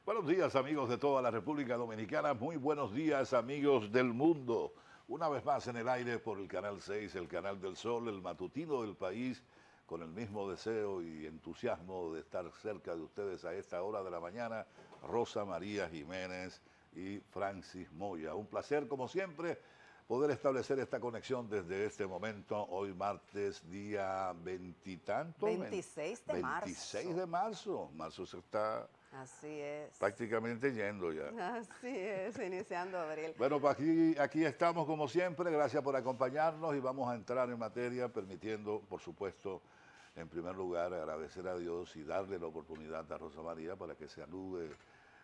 Buenos días amigos de toda la República Dominicana, muy buenos días amigos del mundo. Una vez más en el aire por el Canal 6, el Canal del Sol, el matutino del país, con el mismo deseo y entusiasmo de estar cerca de ustedes a esta hora de la mañana, Rosa María Jiménez y Francis Moya. Un placer como siempre poder establecer esta conexión desde este momento, hoy martes, día veintitantos, 26 de 26 marzo. de marzo. Marzo se está Así es. prácticamente yendo ya. Así es, iniciando abril. Bueno, pues aquí estamos como siempre, gracias por acompañarnos y vamos a entrar en materia permitiendo, por supuesto, en primer lugar agradecer a Dios y darle la oportunidad a Rosa María para que salude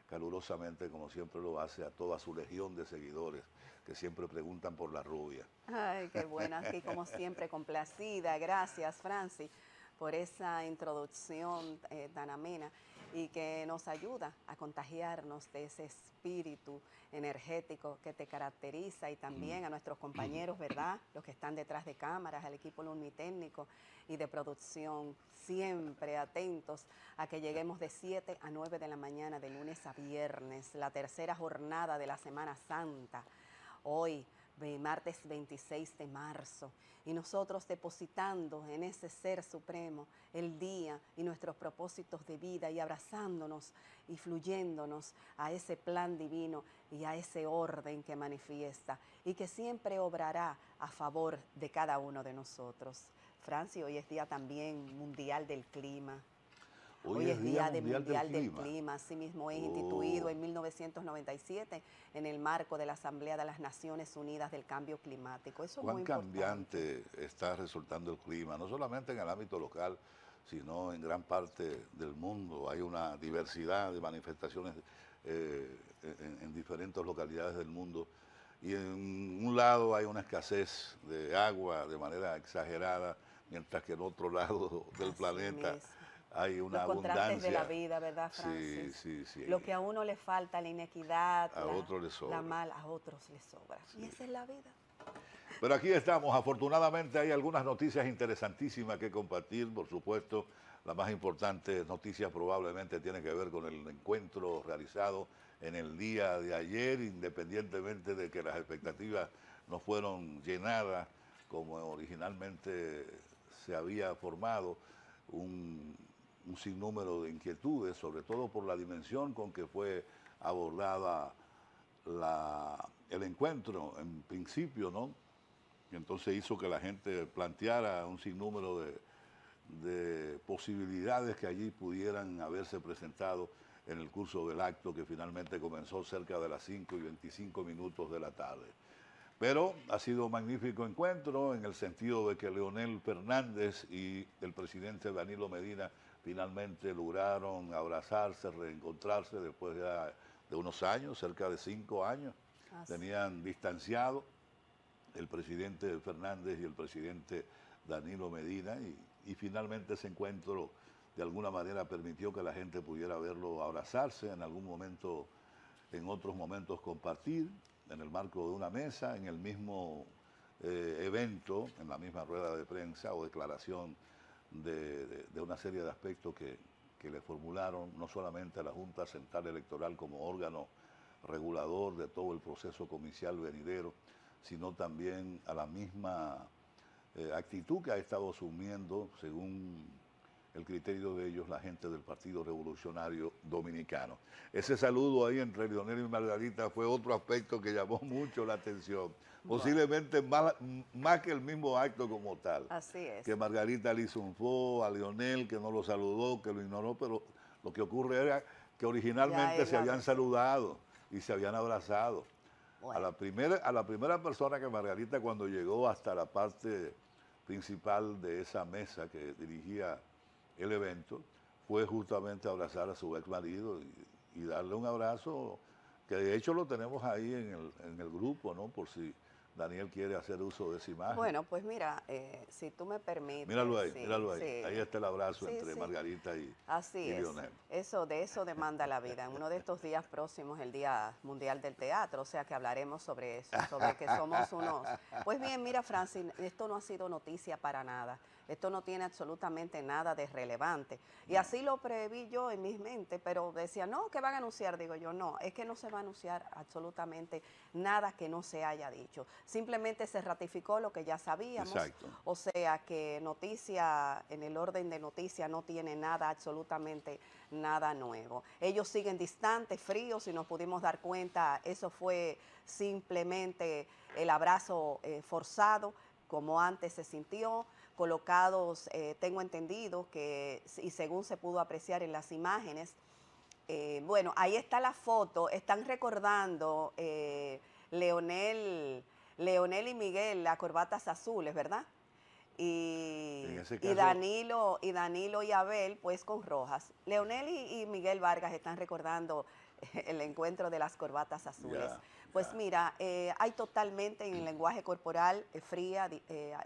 calurosamente, como siempre lo hace, a toda su legión de seguidores que siempre preguntan por la rubia. Ay, qué buena, aquí como siempre complacida. Gracias, Francis, por esa introducción tan amena y que nos ayuda a contagiarnos de ese espíritu energético que te caracteriza y también a nuestros compañeros, ¿verdad? Los que están detrás de cámaras, al equipo luminitécnico y de producción, siempre atentos a que lleguemos de 7 a 9 de la mañana, de lunes a viernes, la tercera jornada de la Semana Santa. Hoy, martes 26 de marzo, y nosotros depositando en ese Ser Supremo el día y nuestros propósitos de vida y abrazándonos y fluyéndonos a ese plan divino y a ese orden que manifiesta y que siempre obrará a favor de cada uno de nosotros. Franci, hoy es día también mundial del clima. Hoy Hoy es es Día Día Mundial del Mundial del Clima. Clima, asimismo es instituido Oh, en 1997 en el marco de la Asamblea de las Naciones Unidas del Cambio Climático. Eso es cuán muy importante. cambiante está resultando el clima, no solamente en el ámbito local, sino en gran parte del mundo. Hay una diversidad de manifestaciones en diferentes localidades del mundo. Y en un lado hay una escasez de agua de manera exagerada, mientras que en otro lado del Así planeta mismo. hay Los una contrastes de la abundancia. vida, ¿verdad, Sí, Francis? sí, sí. Lo que a uno le falta, la inequidad, A otro le la sobra. mal, a otros les sobra. Y Sí. esa es la vida. Pero aquí estamos, afortunadamente hay algunas noticias interesantísimas que compartir, por supuesto, la más importante noticia probablemente tiene que ver con el encuentro realizado en el día de ayer, independientemente de que las expectativas no fueron llenadas como originalmente se había formado, un, un sinnúmero de inquietudes, sobre todo por la dimensión con que fue abordada el encuentro en principio, ¿no? Y entonces hizo que la gente planteara un sinnúmero de posibilidades que allí pudieran haberse presentado en el curso del acto que finalmente comenzó cerca de las 5:25 de la tarde. Pero ha sido un magnífico encuentro en el sentido de que Leonel Fernández y el presidente Danilo Medina finalmente lograron abrazarse, reencontrarse después ya de unos años, cerca de 5 años. Así. Tenían distanciado el presidente Fernández y el presidente Danilo Medina y finalmente ese encuentro de alguna manera permitió que la gente pudiera verlo abrazarse en algún momento, en otros momentos compartir en el marco de una mesa, en el mismo evento, en la misma rueda de prensa o declaración de una serie de aspectos que le formularon no solamente a la Junta Central Electoral como órgano regulador de todo el proceso comicial venidero, sino también a la misma actitud que ha estado asumiendo, según el criterio de ellos, la gente del Partido Revolucionario Dominicano. Ese saludo ahí entre Leonel y Margarita fue otro aspecto que llamó mucho la atención, Bueno, posiblemente más que el mismo acto como tal, así que es. Margarita le hizo un fo a Leonel, que no lo saludó, que lo ignoró, pero lo que ocurre era que Ya originalmente él se lo habían abrazó. saludado y se habían abrazado. Bueno, A la primera persona que Margarita cuando llegó hasta la parte principal de esa mesa que dirigía el evento, fue justamente abrazar a su ex marido y darle un abrazo, que de hecho lo tenemos ahí en el grupo, ¿no? Por si Daniel quiere hacer uso de esa imagen. Bueno, pues mira, si tú me permites. Míralo ahí, sí, míralo ahí. sí, Ahí está el abrazo sí, entre sí. Margarita Así y es. Lionel. De eso demanda la vida. En uno de estos días próximos, el Día Mundial del Teatro, o sea que hablaremos sobre eso, sobre que somos unos... Pues bien, mira, Francis, esto no ha sido noticia para nada. Esto no tiene absolutamente nada de relevante. Y así lo preví yo en mi mente, pero decía, no, ¿qué van a anunciar? Digo yo, no, es que no se va a anunciar absolutamente nada que no se haya dicho. Simplemente se ratificó lo que ya sabíamos. Exacto. O sea que noticia, en el orden de noticia, no tiene nada, absolutamente nada nuevo. Ellos siguen distantes, fríos, y nos pudimos dar cuenta, eso fue simplemente el abrazo forzado, como antes se sintió, colocados, tengo entendido que, y según se pudo apreciar en las imágenes, bueno, ahí está la foto, están recordando Leonel y Miguel, las corbatas azules, ¿verdad? En ese Y caso, Danilo y Abel, pues con rojas. Leonel y Miguel Vargas están recordando el encuentro de las corbatas azules. ya, Pues ya. mira, hay totalmente en el lenguaje corporal fría,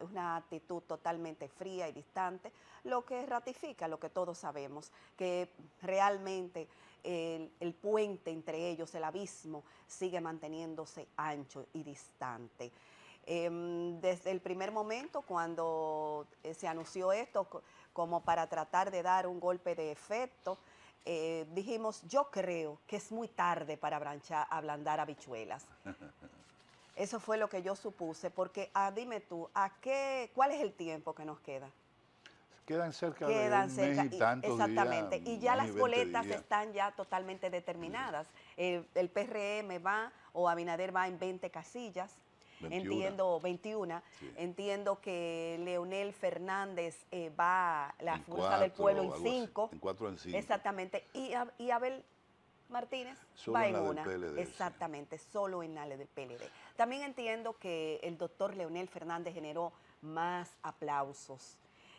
una actitud totalmente fría y distante, lo que ratifica lo que todos sabemos, que realmente el puente entre ellos, el abismo, sigue manteniéndose ancho y distante. Desde el primer momento, cuando se anunció esto, como para tratar de dar un golpe de efecto, dijimos, yo creo que es muy tarde para ablandar habichuelas. Eso fue lo que yo supuse, porque dime tú, ¿cuál es el tiempo que nos queda? Quedan cerca de Quedan un mes cerca, y tantos días, exactamente, y ya más y las 20 boletas días. están ya totalmente determinadas. El PRM va, o Abinader va en 20 casillas, 21. entiendo, 21, Sí. entiendo que Leonel Fernández va, la En Fuerza del Pueblo, en algo así. 5, En 4 en 5. exactamente, y Abel Martínez Solo va en en la del una, PLD, sí. exactamente, solo en la del PLD. También entiendo que el doctor Leonel Fernández generó más aplausos.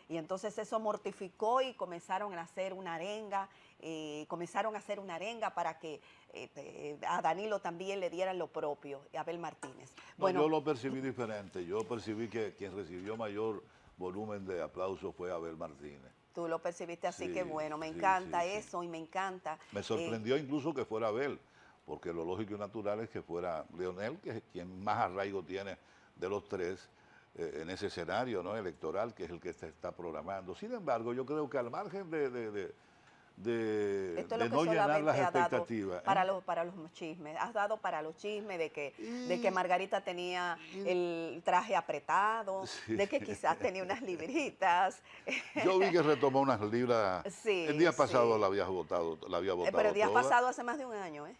Y entonces eso mortificó y comenzaron a hacer una arenga, para que a Danilo también le dieran lo propio, y a Abel Martínez. No, Bueno, yo lo percibí diferente. Yo percibí que quien recibió mayor volumen de aplausos fue Abel Martínez. tú lo percibiste así, que Sí, bueno, me sí, encanta sí, sí. eso y me encanta. Me sorprendió incluso que fuera Abel, porque lo lógico y natural es que fuera Leonel, que es quien más arraigo tiene de los tres en ese escenario, ¿no?, electoral, que es el que se está programando. Sin embargo, yo creo que al margen Esto es lo de que no llenar las solamente ha dado expectativas. para los chismes. Has dado para los chismes de que Y, Margarita tenía y- el traje apretado, sí. de que quizás tenía unas libritas. Yo vi que retomó unas libras. El Sí, día pasado sí. la había Pero botado el día toda. pasado hace más de un año, ¿eh?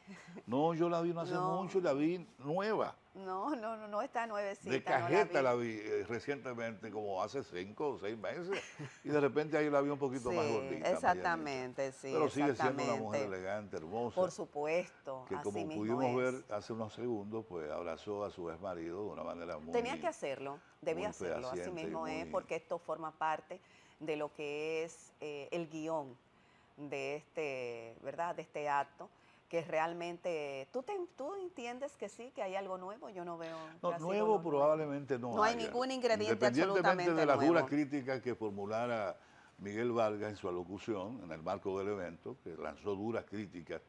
No, yo la vi no hace No, mucho, la vi nueva. no está De nuevecita, no la cajeta vi. la vi recientemente, como hace 5 o 6 meses, y de repente ahí la vi un poquito Sí, más gordita, más llanita. exactamente, sí, Pero sigue siendo una mujer exactamente. elegante, hermosa, Por supuesto, que así como mismo pudimos es. ver hace unos segundos, pues abrazó a su ex marido de una manera Tenía que muy, hacerlo, debía muy hacerlo, así fehaciente y mismo es, muy... porque esto forma parte de lo que es el guión de este, ¿verdad? De este acto, que realmente, ¿tú entiendes que sí, que hay algo nuevo? Yo no veo No, que ha sido nuevo lo nuevo. probablemente no No hay haya. ningún ingrediente Independientemente de absolutamente las duras nuevo. críticas que formulara Miguel Vargas en su alocución, en el marco del evento, que lanzó duras críticas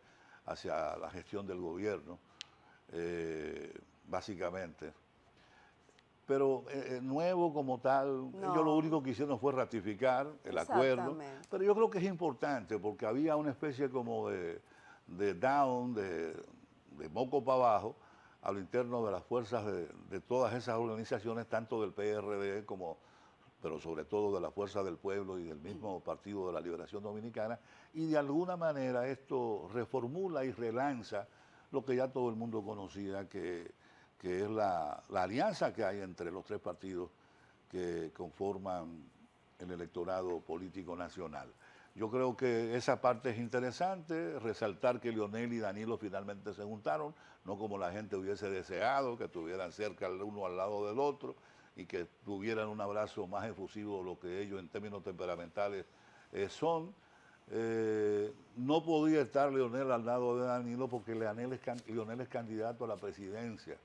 hacia la gestión del gobierno, básicamente. Pero nuevo como tal, ellos lo No, único que hicieron fue ratificar el acuerdo, exactamente. pero yo creo que es importante porque había una especie como de down, de moco para abajo, a lo interno de las fuerzas de todas esas organizaciones, tanto del PRD como, pero sobre todo de la Fuerza del Pueblo y del mismo Partido de la Liberación Dominicana, y de alguna manera esto reformula y relanza lo que ya todo el mundo conocía, que es la alianza que hay entre los tres partidos que conforman el electorado político nacional. Yo creo que esa parte es interesante, resaltar que Leonel y Danilo finalmente se juntaron, no como la gente hubiese deseado, que estuvieran cerca el uno al lado del otro y que tuvieran un abrazo más efusivo de lo que ellos en términos temperamentales son. No podía estar Leonel al lado de Danilo porque Leonel es candidato a la presidencia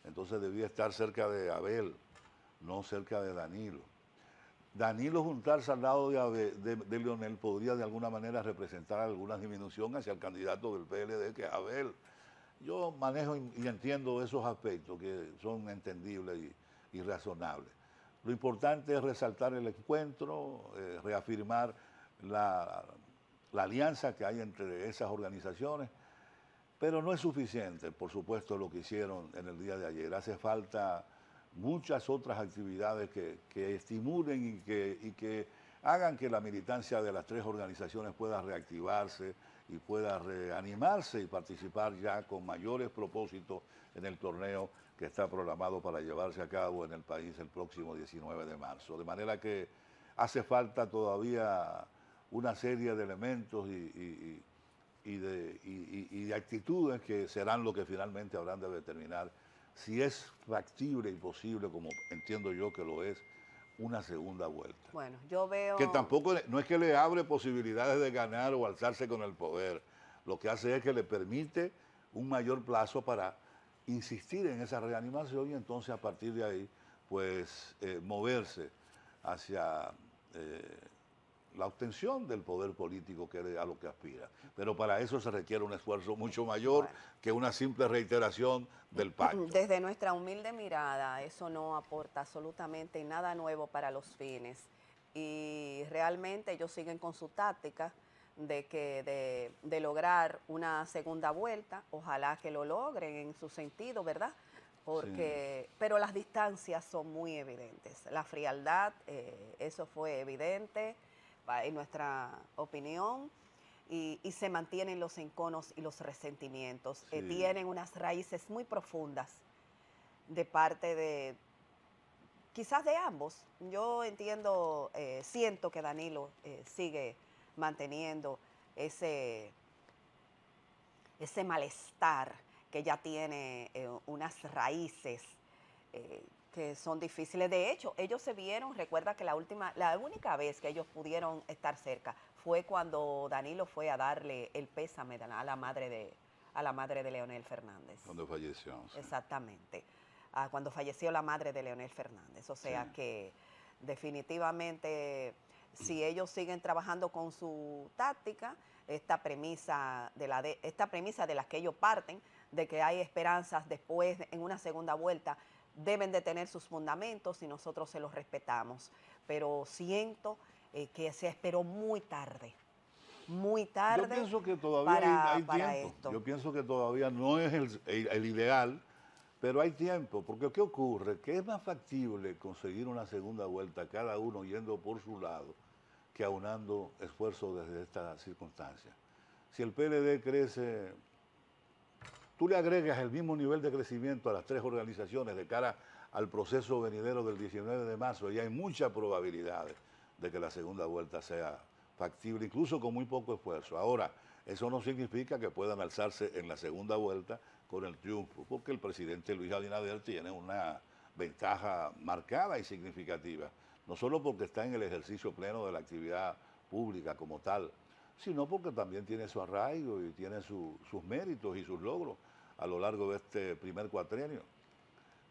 entonces debía estar cerca de Abel, no cerca de Danilo. Danilo juntarse al lado de Leonel podría de alguna manera representar alguna disminución hacia el candidato del PLD, que es Abel. Yo manejo y entiendo esos aspectos que son entendibles y razonables. Lo importante es resaltar el encuentro, reafirmar la alianza que hay entre esas organizaciones, pero no es suficiente, por supuesto, lo que hicieron en el día de ayer. Hace falta muchas otras actividades que estimulen y que hagan que la militancia de las tres organizaciones pueda reactivarse y pueda reanimarse y participar ya con mayores propósitos en el torneo que está programado para llevarse a cabo en el país el próximo 19 de marzo. De manera que hace falta todavía una serie de elementos y de actitudes que serán lo que finalmente habrán de determinar si es factible y posible, como entiendo yo que lo es, una segunda vuelta. Bueno, yo veo... Que tampoco, no es que le abre posibilidades de ganar o alzarse con el poder, lo que hace es que le permite un mayor plazo para insistir en esa reanimación y entonces a partir de ahí, pues, moverse hacia la obtención del poder político que es a lo que aspira. Pero para eso se requiere un esfuerzo mucho mayor que una simple reiteración del pacto. Desde nuestra humilde mirada, eso no aporta absolutamente nada nuevo para los fines. Y realmente ellos siguen con su táctica de lograr una segunda vuelta. Ojalá que lo logren en su sentido, ¿verdad? Porque, sí. Pero las distancias son muy evidentes. La frialdad, eso fue evidente en nuestra opinión, y se mantienen los enconos y los resentimientos. Sí. Tienen unas raíces muy profundas de parte de, quizás de ambos. Yo entiendo, siento que Danilo sigue manteniendo ese malestar que ya tiene unas raíces que son difíciles. De hecho, ellos se vieron, recuerda que la única vez que ellos pudieron estar cerca fue cuando Danilo fue a darle el pésame a la madre de Leonel Fernández. Cuando falleció. Sí. Exactamente. Cuando falleció la madre de Leonel Fernández. O sea sí. Que definitivamente, si ellos siguen trabajando con su táctica, esta premisa de la que ellos parten, de que hay esperanzas después en una segunda vuelta, deben de tener sus fundamentos y nosotros se los respetamos. Pero siento que se esperó muy tarde. Yo pienso que todavía hay tiempo. Esto. Yo pienso que todavía no es el ideal, pero hay tiempo. Porque ¿qué ocurre? Que es más factible conseguir una segunda vuelta, cada uno yendo por su lado, que aunando esfuerzos desde esta circunstancia. Si el PLD crece, tú le agregas el mismo nivel de crecimiento a las tres organizaciones de cara al proceso venidero del 19 de marzo, y hay muchas probabilidades de que la segunda vuelta sea factible, incluso con muy poco esfuerzo. Ahora, eso no significa que puedan alzarse en la segunda vuelta con el triunfo, porque el presidente Luis Abinader tiene una ventaja marcada y significativa, no solo porque está en el ejercicio pleno de la actividad pública como tal, sino porque también tiene su arraigo y tiene sus méritos y sus logros a lo largo de este primer cuatrienio.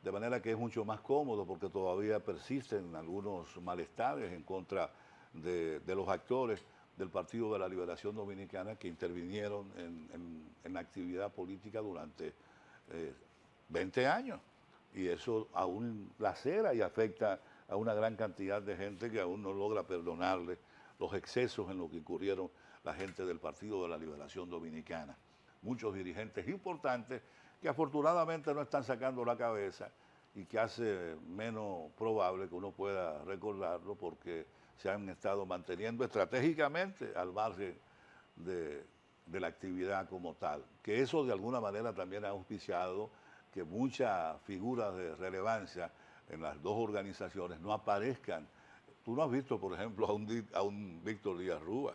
De manera que es mucho más cómodo porque todavía persisten algunos malestares en contra de los actores del Partido de la Liberación Dominicana que intervinieron en la actividad política durante 20 años. Y eso aún lacera y afecta a una gran cantidad de gente que aún no logra perdonarle los excesos en los que incurrieron la gente del Partido de la Liberación Dominicana. Muchos dirigentes importantes que afortunadamente no están sacando la cabeza y que hace menos probable que uno pueda recordarlo porque se han estado manteniendo estratégicamente al margen de la actividad como tal. Que eso de alguna manera también ha auspiciado que muchas figuras de relevancia en las dos organizaciones no aparezcan. Tú no has visto, por ejemplo, a un Víctor Díaz Rúa.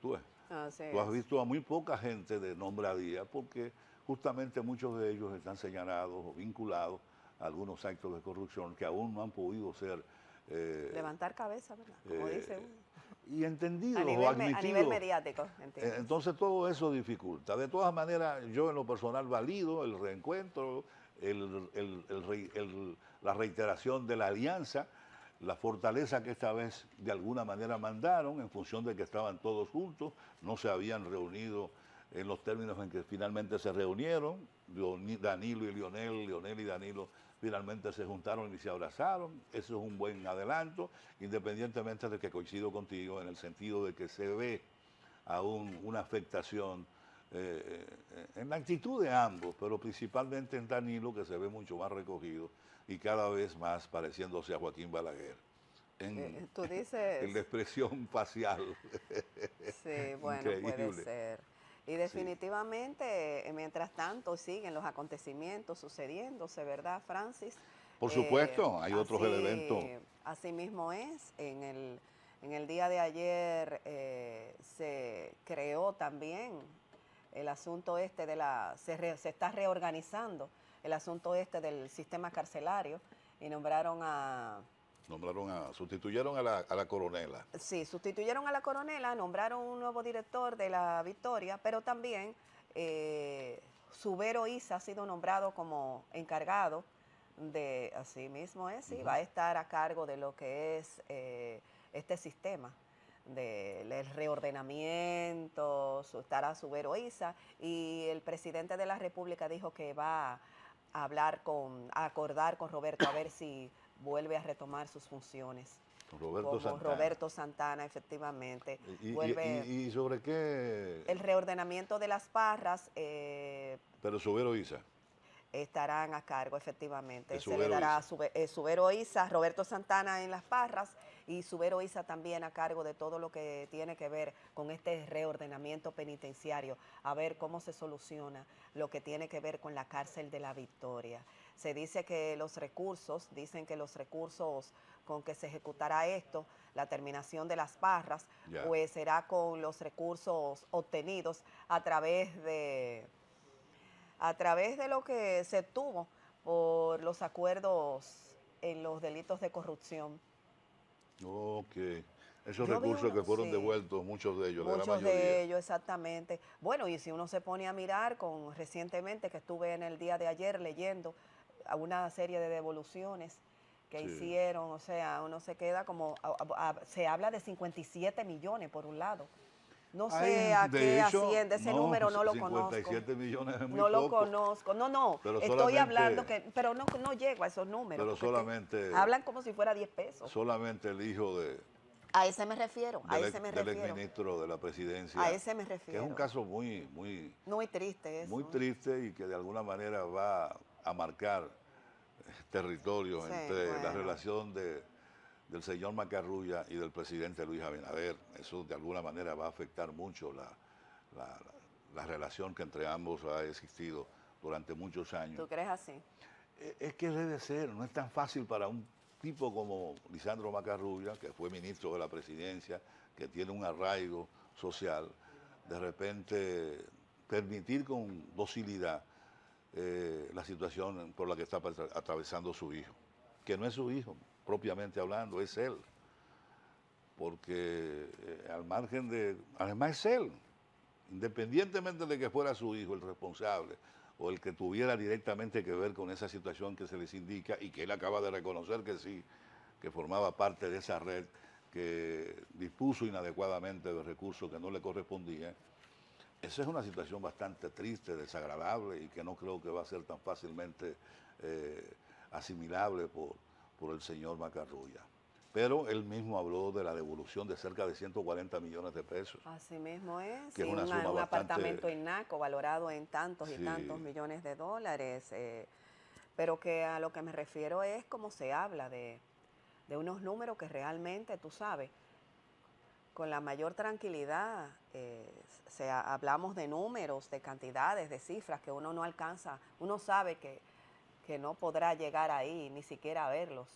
Tú has visto a muy poca gente de nombre a día porque justamente muchos de ellos están señalados o vinculados a algunos actos de corrupción que aún no han podido ser... levantar cabeza, ¿verdad? Como dice uno. Y entendidos o admitidos. A nivel mediático. Entonces todo eso dificulta. De todas maneras, yo en lo personal valido el reencuentro, la reiteración de la alianza, la fortaleza que esta vez de alguna manera mandaron en función de que estaban todos juntos, no se habían reunido en los términos en que finalmente se reunieron, Danilo y Leonel, Leonel y Danilo finalmente se juntaron y se abrazaron. Eso es un buen adelanto, independientemente de que coincido contigo en el sentido de que se ve aún una afectación en la actitud de ambos, pero principalmente en Danilo, que se ve mucho más recogido y cada vez más pareciéndose a Joaquín Balaguer Tú dices... en la expresión facial. Sí, bueno, puede ser. Y definitivamente, mientras tanto, siguen los acontecimientos sucediéndose, ¿verdad, Francis? Por supuesto, hay otros elementos. Así mismo es. En el día de ayer se creó también el asunto este de se está reorganizando el asunto este del sistema carcelario y sustituyeron a la coronela. Sí, sustituyeron a la coronela, nombraron un nuevo director de la Victoria, pero también Subero Isa ha sido nombrado como encargado de, así mismo es, sí, va a estar a cargo de lo que es este sistema del reordenamiento, estará Subero Isa, y el presidente de la República dijo que va a acordar con Roberto a ver si vuelve a retomar sus funciones. Roberto Santana, efectivamente. ¿Y sobre qué? El reordenamiento de las Parras. Pero Subero Isa. Estarán a cargo, efectivamente. Se le dará a Subero Isa, Roberto Santana en Las Parras y Subero Isa también a cargo de todo lo que tiene que ver con este reordenamiento penitenciario, a ver cómo se soluciona lo que tiene que ver con la cárcel de la Victoria. Se dice que dicen que los recursos con que se ejecutará esto, la terminación de Las Parras, pues será con los recursos obtenidos a través de lo que se obtuvo por los acuerdos en los delitos de corrupción. Ok. Esos recursos que fueron devueltos, muchos de ellos, muchos de ellos, exactamente. Bueno, y si uno se pone a mirar, recientemente que estuve en el día de ayer leyendo una serie de devoluciones que hicieron, o sea, uno se queda como, se habla de 57 millones por un lado. No sé a qué asciende, ese número no lo conozco. 57 millones es muy poco. No lo conozco, no, pero estoy hablando pero no llego a esos números. Pero solamente... Hablan como si fuera 10 pesos. Solamente el hijo de... A ese me refiero, del exministro de la presidencia. A ese me refiero. Que es un caso muy triste eso. Muy triste y que de alguna manera va a marcar territorios entre la relación del señor Macarrulla y del presidente Luis Abinader. Eso de alguna manera va a afectar mucho la relación que entre ambos ha existido durante muchos años. ¿Tú crees así? Es que debe ser, no es tan fácil para un tipo como Lisandro Macarrulla, que fue ministro de la presidencia, que tiene un arraigo social, de repente permitir con docilidad la situación por la que está atravesando su hijo, que no es su hijo, propiamente hablando, es él, porque al margen de, además es él, independientemente de que fuera su hijo el responsable o el que tuviera directamente que ver con esa situación que se les indica y que él acaba de reconocer que sí, que formaba parte de esa red que dispuso inadecuadamente de recursos que no le correspondían. Esa es una situación bastante triste, desagradable y que no creo que va a ser tan fácilmente asimilable por el señor Macarrulla. Pero él mismo habló de la devolución de cerca de 140 millones de pesos. Así mismo es, que es una suma un bastante, apartamento en Naco valorado en tantos y tantos millones de dólares. Pero que a lo que me refiero es cómo se habla de unos números que realmente, tú sabes, con la mayor tranquilidad, hablamos de números, de cantidades, de cifras que uno no alcanza, uno sabe que no podrá llegar ahí, ni siquiera a verlos.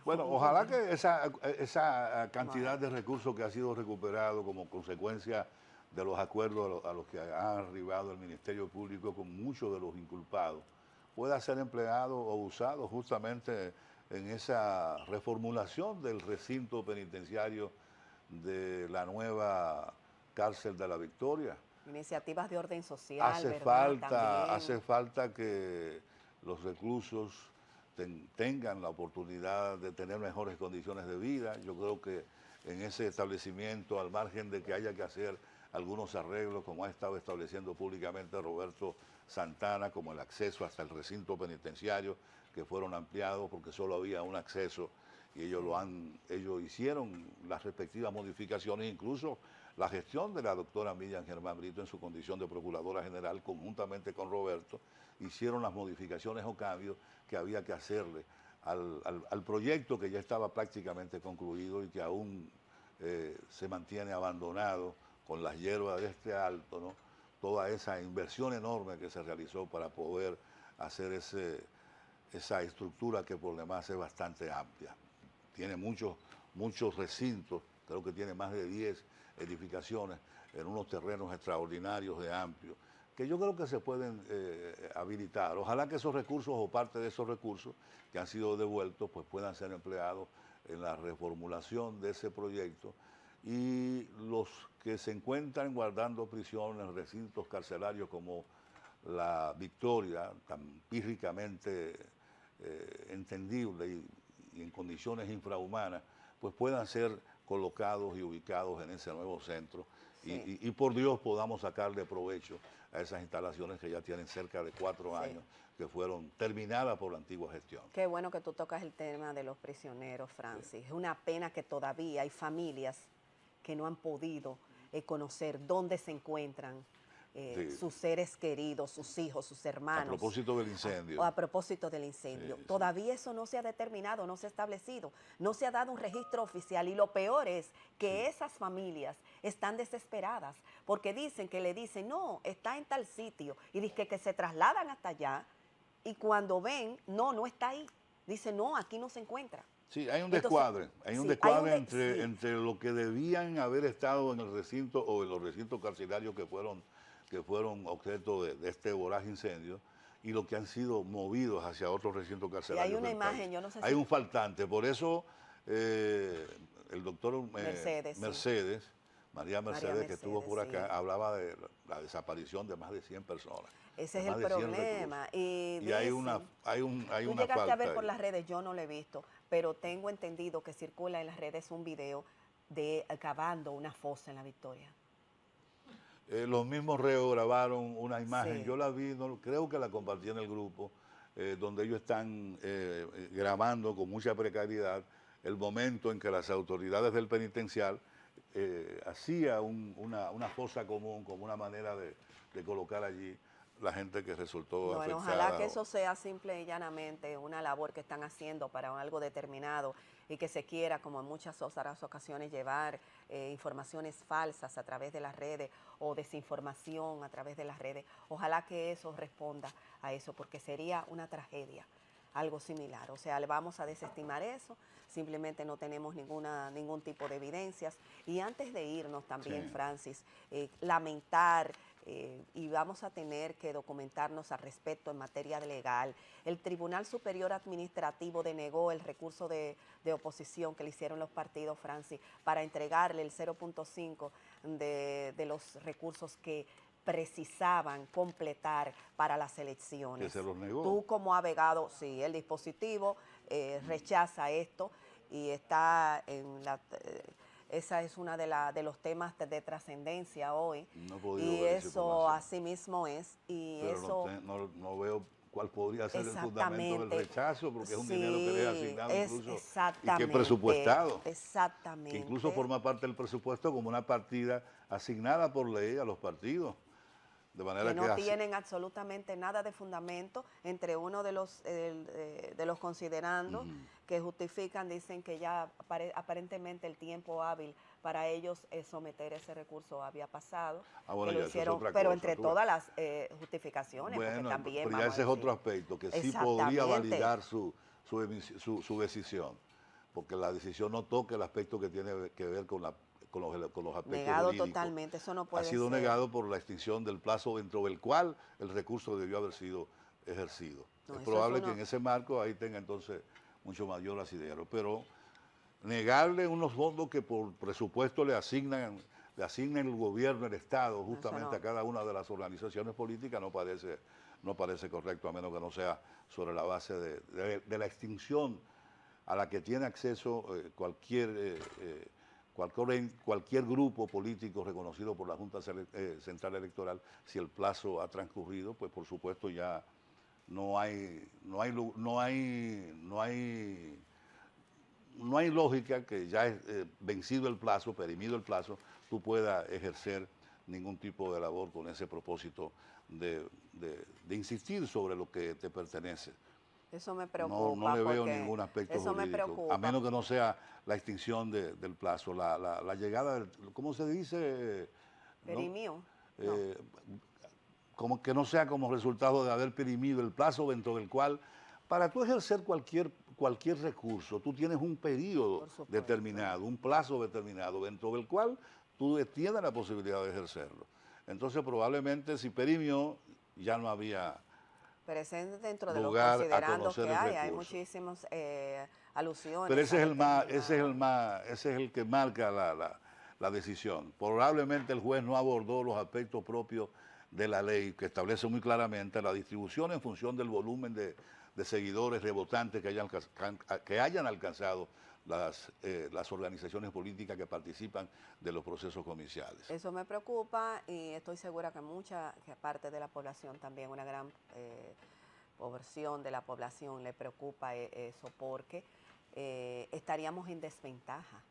Bueno, ojalá que esa cantidad de recursos que ha sido recuperado como consecuencia de los acuerdos a los que ha arribado el Ministerio Público con muchos de los inculpados, pueda ser empleado o usado justamente en esa reformulación del recinto penitenciario de la nueva cárcel de la Victoria. Iniciativas de orden social, hace falta que los reclusos tengan la oportunidad de tener mejores condiciones de vida. Yo creo que en ese establecimiento, al margen de que haya que hacer algunos arreglos, como ha estado estableciendo públicamente Roberto Santana, como el acceso hasta el recinto penitenciario, que fueron ampliados porque solo había un acceso y ellos hicieron las respectivas modificaciones, incluso la gestión de la doctora Miriam Germán Brito en su condición de Procuradora General, conjuntamente con Roberto, hicieron las modificaciones o cambios que había que hacerle al proyecto que ya estaba prácticamente concluido y que aún se mantiene abandonado con las hierbas de este alto, ¿no? Toda esa inversión enorme que se realizó para poder hacer esa estructura que por demás es bastante amplia. Tiene muchos recintos, creo que tiene más de 10 edificaciones en unos terrenos extraordinarios de amplio, que yo creo que se pueden habilitar. Ojalá que esos recursos o parte de esos recursos que han sido devueltos pues puedan ser empleados en la reformulación de ese proyecto, y los que se encuentran guardando prisión en recintos carcelarios como la Victoria, tan pírricamente entendible y en condiciones infrahumanas, pues puedan ser colocados y ubicados en ese nuevo centro. Sí. Y por Dios podamos sacarle provecho a esas instalaciones que ya tienen cerca de 4 años, que fueron terminadas por la antigua gestión. Qué bueno que tú tocas el tema de los prisioneros, Francis. Sí. Es una pena que todavía hay familias que no han podido conocer dónde se encuentran sí. sus seres queridos, sus hijos, sus hermanos. A propósito del incendio. A propósito del incendio. Sí, todavía eso no se ha determinado, no se ha establecido, no se ha dado un registro oficial, y lo peor es que esas familias están desesperadas porque le dicen, no, está en tal sitio, y dicen que se trasladan hasta allá, y cuando ven, no está ahí. Dicen, no, aquí no se encuentra. Sí, hay un descuadre, entre lo que debían haber estado en el recinto o en los recintos carcelarios que fueron objeto de este voraz incendio, y lo que han sido movidos hacia otros recintos carcelarios. Y hay una imagen, yo no sé si... Hay un faltante, por eso el doctor Mercedes, María Mercedes, que estuvo por acá, sí. Hablaba de la desaparición de más de 100 personas. Ese es el problema. Y hay una falta. Tú llegaste a ver por las redes, yo no lo he visto, pero tengo entendido que circula en las redes un video de cavando una fosa en la Victoria. Los mismos reos grabaron una imagen, sí. Yo la vi, creo que la compartí en el grupo, donde ellos están grabando con mucha precariedad el momento en que las autoridades del penitencial hacía una fosa común como una manera de colocar allí la gente que resultó afectada. Ojalá que eso sea simple y llanamente una labor que están haciendo para algo determinado, y que se quiera, como en muchas otras ocasiones, llevar informaciones falsas a través de las redes o desinformación a través de las redes. Ojalá que eso responda a eso, porque sería una tragedia, algo similar. O sea, le vamos a desestimar eso, simplemente no tenemos ningún tipo de evidencias. Y antes de irnos también, sí. Francis, lamentar, y vamos a tener que documentarnos al respecto en materia legal. El Tribunal Superior Administrativo denegó el recurso de oposición que le hicieron los partidos, Francis, para entregarle el 0.5 de los recursos que precisaban completar para las elecciones. ¿Que se los negó? Tú como abogado, sí, el dispositivo rechaza esto, y está en la... esa es una de los temas de trascendencia hoy, y eso así mismo es. Y pero eso no veo cuál podría ser el fundamento del rechazo, porque es un dinero que les ha asignado incluso, y que es presupuestado. Exactamente. Que incluso forma parte del presupuesto como una partida asignada por ley a los partidos. De manera que no tienen absolutamente nada de fundamento. Entre uno de los considerandos que justifican, dicen que ya aparentemente el tiempo hábil para ellos someter ese recurso había pasado. Bueno, que lo hicieron, pero entre todas las justificaciones, bueno, porque también... Pero ya ese es otro aspecto, que sí podría validar su decisión, porque la decisión no toca el aspecto que tiene que ver con los aspectos negado jurídicos. Totalmente, eso no puede ser. Ha sido negado por la extinción del plazo dentro del cual el recurso debió haber sido ejercido. Es probable que en ese marco ahí tenga entonces mucho mayor asidero, pero negarle unos fondos que por presupuesto le asignan le asigne el gobierno, el Estado, justamente no. a cada una de las organizaciones políticas, no parece correcto, a menos que no sea sobre la base de la extinción a la que tiene acceso cualquier grupo político reconocido por la Junta Central Electoral. Si el plazo ha transcurrido, pues por supuesto ya no hay lógica que ya es vencido el plazo, perimido el plazo, tú puedas ejercer ningún tipo de labor con ese propósito de insistir sobre lo que te pertenece. Eso me preocupa. No le veo ningún aspecto eso jurídico, me preocupa. a menos que no sea la extinción del plazo, la llegada, ¿cómo se dice? Perimio. Eh, como que no sea como resultado de haber perimido el plazo dentro del cual, para tú ejercer cualquier recurso, tú tienes un periodo determinado, un plazo determinado, dentro del cual tú tienes la posibilidad de ejercerlo. Entonces probablemente si perimió, ya no había presente dentro de los lugar a considerandos conocer que el hay recurso. muchísimas alusiones. Pero ese es el que marca la decisión. Probablemente el juez no abordó los aspectos propios de la ley, que establece muy claramente la distribución en función del volumen de seguidores, de votantes que hayan alcanzado las organizaciones políticas que participan de los procesos comiciales. Eso me preocupa y estoy segura que que parte de la población también, una gran porción de la población le preocupa eso, porque estaríamos en desventaja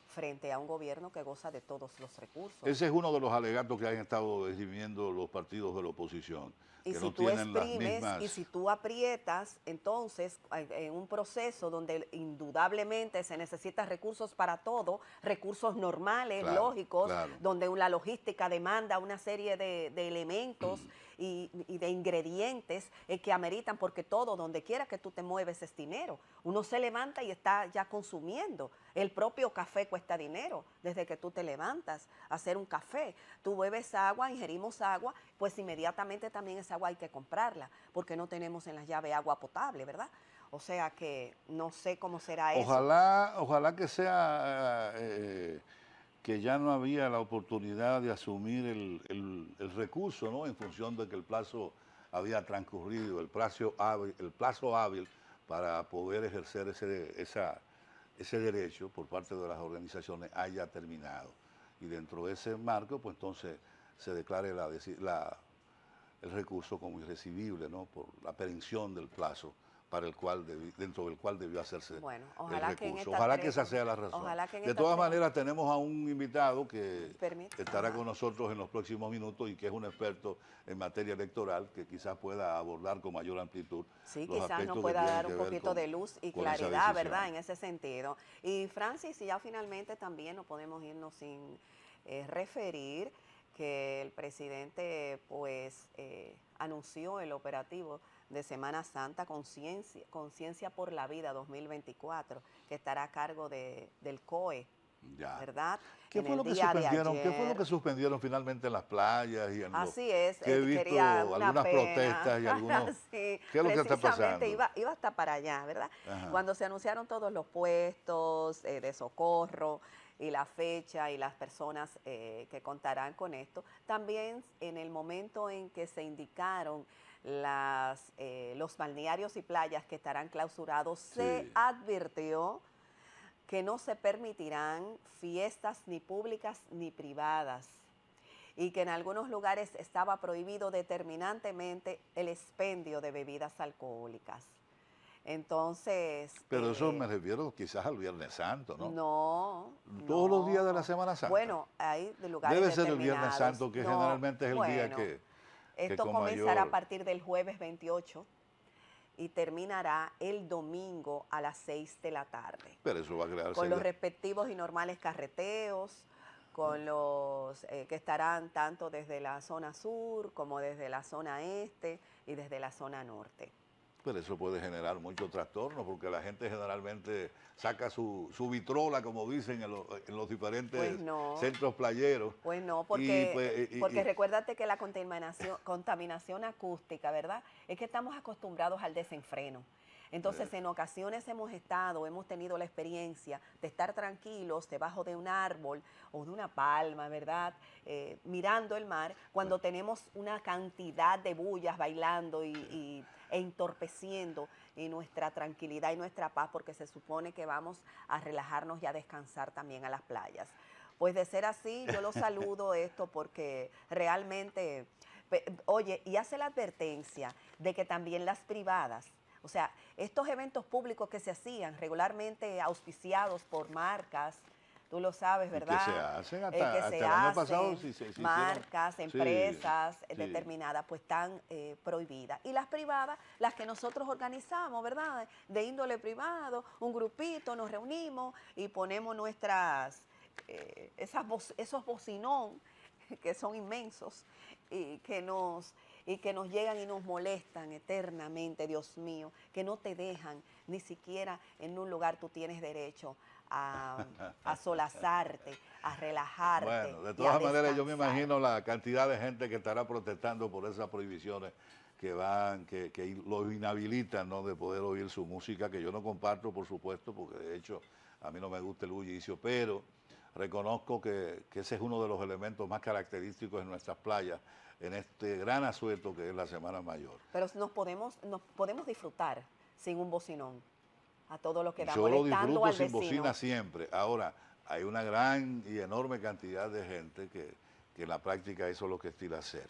frente a un gobierno que goza de todos los recursos. Ese es uno de los alegatos que han estado esgrimiendo los partidos de la oposición. Y que si no tú tienen las exprimes mismas... y si tú aprietas, entonces en un proceso donde indudablemente se necesitan recursos para todo, recursos normales, Claro, lógicos, claro. donde la logística demanda una serie de elementos y de ingredientes que ameritan, porque todo, donde quiera que tú te mueves, es dinero. Uno se levanta y está ya consumiendo. El propio café cuesta dinero desde que tú te levantas a hacer un café. Tú bebes agua, ingerimos agua, pues inmediatamente también esa agua hay que comprarla, porque no tenemos en las llaves agua potable, ¿verdad? O sea que no sé cómo será eso. Ojalá que sea que ya no había la oportunidad de asumir el recurso, ¿no? En función de que el plazo había transcurrido, el plazo hábil para poder ejercer ese derecho por parte de las organizaciones haya terminado. Y dentro de ese marco, pues entonces se declare el recurso como irrecibible, ¿no? Por la aprehensión del plazo dentro del cual debió hacerse bueno, el recurso. que Ojalá que esa sea la razón. De todas maneras, tenemos a un invitado que estará con nosotros en los próximos minutos y que es un experto en materia electoral, que quizás pueda abordar con mayor amplitud sí, los quizás aspectos nos pueda que tienen dar que un ver poquito de luz y con esa claridad, decisión. ¿verdad? En ese sentido. Y Francis, ya finalmente también no podemos irnos sin referir que el presidente pues anunció el operativo de Semana Santa Conciencia por la Vida 2024, que estará a cargo del COE, ya. ¿verdad? ¿Qué fue lo que suspendieron finalmente en las playas y en Así es, que he visto algunas protestas y algunos... sí, ¿Qué es lo que está pasando? Iba hasta para allá, ¿verdad? Ajá. Cuando se anunciaron todos los puestos de socorro y la fecha y las personas que contarán con esto, también en el momento en que se indicaron los balnearios y playas que estarán clausurados, Sí. se advirtió que no se permitirán fiestas ni públicas ni privadas y que en algunos lugares estaba prohibido determinantemente el expendio de bebidas alcohólicas. Entonces... Pero eso me refiero quizás al Viernes Santo, ¿no? No. Todos los días de la Semana Santa. Bueno, hay de lugares debe ser el Viernes Santo, que no, generalmente es el día que esto comenzará a partir del jueves 28 y terminará el domingo a las 6 de la tarde. Pero eso va a crear... Con los respectivos y normales carreteos, con los que estarán tanto desde la zona sur como desde la zona este y desde la zona norte. Pero eso puede generar mucho trastorno, porque la gente generalmente saca su vitrola, como dicen, en los diferentes centros playeros. Pues no, porque recuérdate que la contaminación acústica, ¿verdad? Es que estamos acostumbrados al desenfreno. Entonces, en ocasiones hemos tenido la experiencia de estar tranquilos debajo de un árbol o de una palma, ¿verdad? Mirando el mar, cuando tenemos una cantidad de bullas bailando e entorpeciendo nuestra tranquilidad y nuestra paz, porque se supone que vamos a relajarnos y a descansar también a las playas. Pues de ser así, yo lo saludo esto porque realmente, oye, y hace la advertencia de que también las privadas, o sea, estos eventos públicos que se hacían regularmente auspiciados por marcas, tú lo sabes, Y que ¿verdad? se hacen Que hasta se el año pasado, hacen, sí se hicieron. marcas, Sí, empresas sí. determinadas, pues están prohibidas. Y las privadas, las que nosotros organizamos, ¿verdad? De índole privado, un grupito, nos reunimos y ponemos esos bocinón que son inmensos y que nos llegan y nos molestan eternamente, Dios mío, que no te dejan ni siquiera en un lugar tú tienes derecho a solazarte, a relajarte. Bueno, de y a todas maneras yo me descansar. imagino la cantidad de gente que estará protestando por esas prohibiciones que los inhabilitan, ¿no?, de poder oír su música, que yo no comparto, por supuesto, porque de hecho a mí no me gusta el bullicio, pero reconozco que ese es uno de los elementos más característicos de nuestras playas en este gran asueto que es la Semana Mayor. Pero nos podemos disfrutar sin un bocinón, a todo lo que da, Yo lo molestando disfruto al sin vecino. bocina siempre. Ahora, hay una gran y enorme cantidad de gente que en la práctica eso es lo que estila hacer.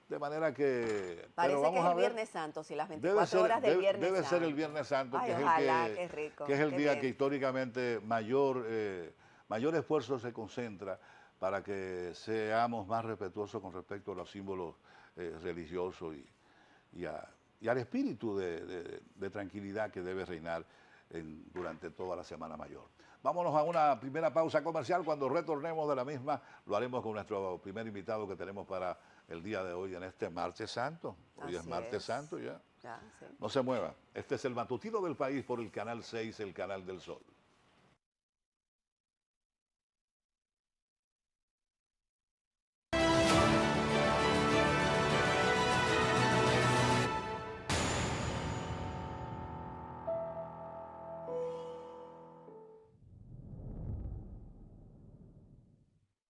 De manera que, pero Parece que vamos es a el ver, Viernes Santo, si las 24 horas del Viernes debe Santo. ser el Viernes Santo, Ay, que es ojalá, qué rico, que es el qué día bien. que históricamente mayor esfuerzo se concentra para que seamos más respetuosos con respecto a los símbolos religiosos y al espíritu de tranquilidad que debe reinar durante toda la Semana Mayor. Vámonos a una primera pausa comercial. Cuando retornemos de la misma, lo haremos con nuestro primer invitado que tenemos para el día de hoy en este Martes Santo. Hoy es Así Martes es. Santo ya. Ya, sí. No se mueva. Este es el matutino del país por el Canal 6, el Canal del Sol.